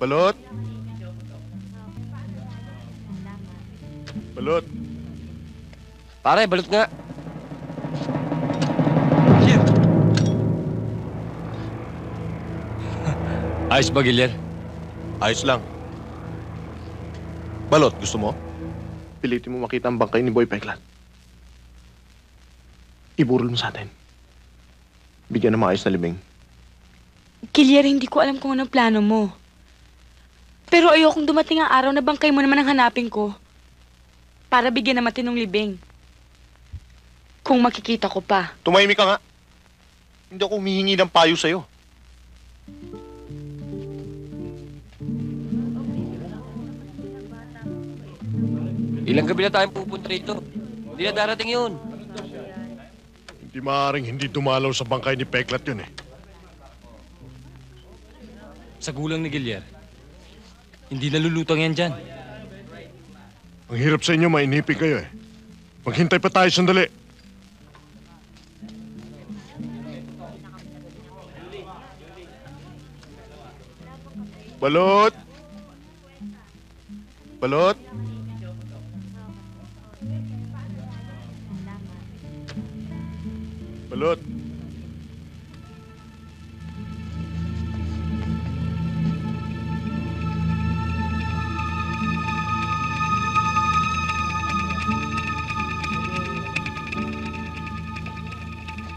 Balot? Balot? Pare, balot nga. Ayos ba, Gilyar? Ayos lang. Balot, gusto mo? Pilitin mo makita ang bangkay ni Boy Peklat. Iburol mo sa atin. Bigyan ng maayos na libing. Gilyar, hindi ko alam kung anong plano mo. Pero ayokong dumating ang araw na bangkay mo naman ang hanapin ko. Para bigyan ng matinong libing. Kung makikita ko pa. Tumahimik ka nga. Hindi ako humihingi ng payo sa'yo. Ilang gabi na tayong pupunta rito. Hindi na darating yun. Hindi maaaring hindi dumalaw sa bangkay ni Peklat yun eh. Sa gulang ni Gilyar, hindi nalulutang yan dyan. Ang hirap sa inyo, mainipig kayo eh. Maghintay pa tayo sandali. Balot! Balot! Balot!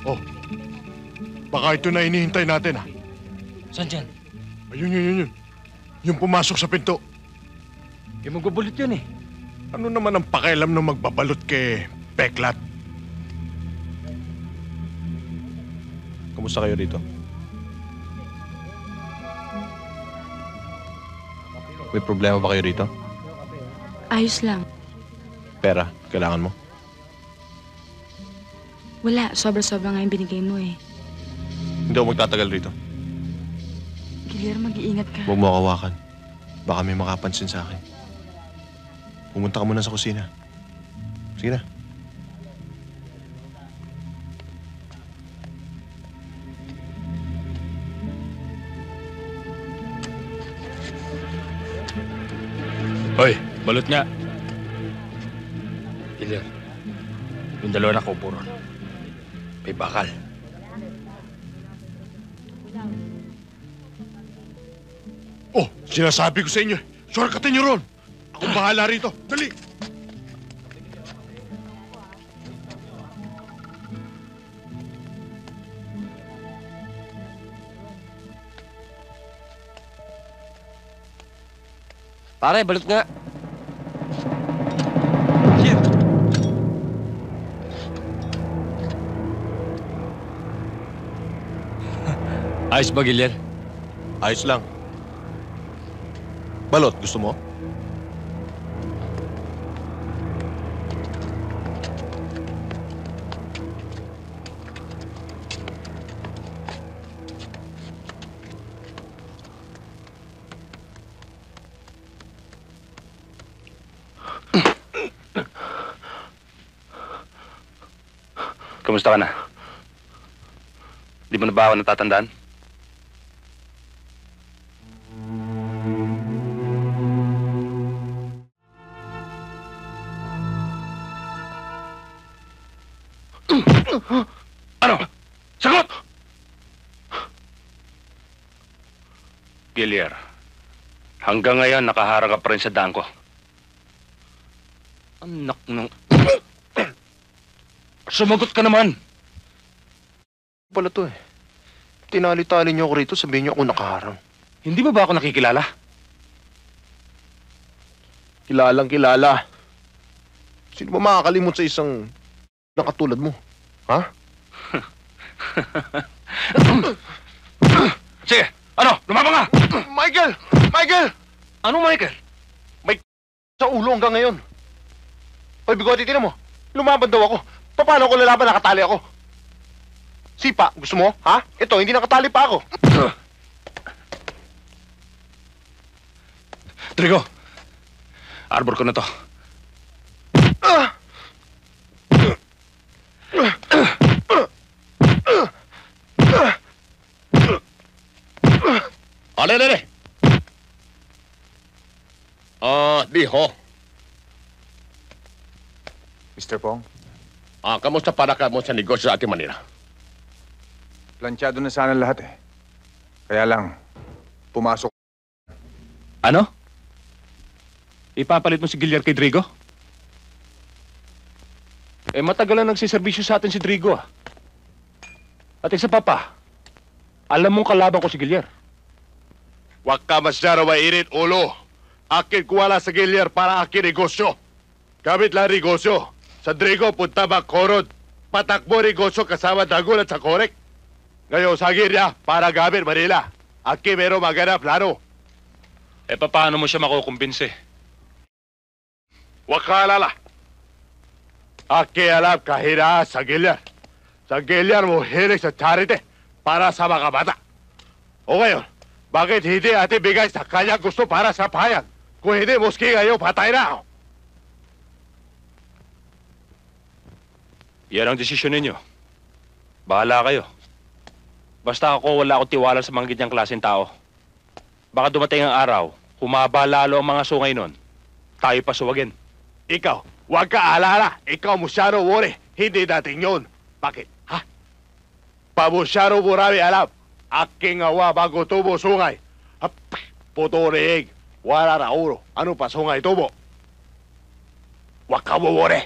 Oh, baka ito na inihintay natin ah. Saan dyan? Ayun. Yung pumasok sa pinto. Yung magbabalot yun eh. Ano naman ang pakialam ng magbabalot kay Peklat? Kumusta kayo dito? May problema ba kayo dito? Ayos lang. Pera, kailangan mo? Wala, sobra-sobra nga yung binigay mo eh. Hindi ako magtatagal rito. Gilyar, mag-iingat ka. Huwag mo ako hawakan. Baka may makapansin sa akin. Pumunta ka muna sa kusina. Sige na. Hoy, balot nga. Gilyar, yung dalawa na kaupo ron. May bakal. Oh, sinasabi ko sa inyo. Shortcutin niyo ron. Akong bahala rito. Dali! Pare, balot nga. Ayos ba, Gilyar? Ayos lang. Balot, gusto mo? Kamusta ka na? Di mo na ba ako natatandaan? Ano? Sagot! Gilyar, hanggang ngayon nakaharang ka pa rin sa daan ko. Anak ng... Sumagot ka naman! Pala to eh. Tinali-tali niyo ako rito, sabihin niyo ako nakaharang. Hindi mo ba ako nakikilala? Kilalang kilala. Sino ba makakalimot sa isang nakatulad mo? Ha? Sige, ano? Lumabang ka! Michael! Michael! Anong Michael? May sa ulo hanggang ngayon. Hoy, bigote, tinan mo. Lumaban daw ako. Paano ako lalaban? Nakatali ako. Sipa, gusto mo? Ha? Ito, hindi nakatali pa ako. Trigo, arbor ko na to. Ale. Diho. Mr. Pong, Kamusta para ka mo sa negosyo sa ating Manila? planchado na sana lahat eh. Kaya lang, pumasok. Ano? Ipapalit mo si Giliar kay Drigo? Matagal na nagsiservisyo sa atin si Drigo, ah. At isa pa pa, alam mong kalaban ko si Giliar. Huwag ka masyado mainit, ulo. Akin kuwala sa Giliar para akin negosyo. Gamit lang negosyo. Sa Drigo, punta Bacorod. Patakbo negosyo kasama Dagon at sa Korek. Ngayon, sa Giliar, para gamit Manila. Akin meron maganda plano. Paano mo siya makukumbinse? Huwag ka alala. Akin alam kahiraan sa Giliar. Sa Giliar mo hilig sa charity para sa mga bata. O ngayon, bakit hindi ate bigay sa kanya gusto para sa bayan? Kung hindi, muski ngayon, patay na ako. Yan ang desisyon ninyo. Bahala kayo. Basta ako, wala akong tiwala sa mga ganyang klaseng tao. Baka dumating ang araw, humaba lalo ang mga sungay nun. Tayo pa suwagin. Ikaw, huwag ka alala. Ikaw masyado worry. Hindi dating yun. Bakit, ha? Pamusyado marami alam. Aking awa bago tubo sungay. Puto riig. Wala na ulo. Ano pa sungay tubo? Huwag ka worry.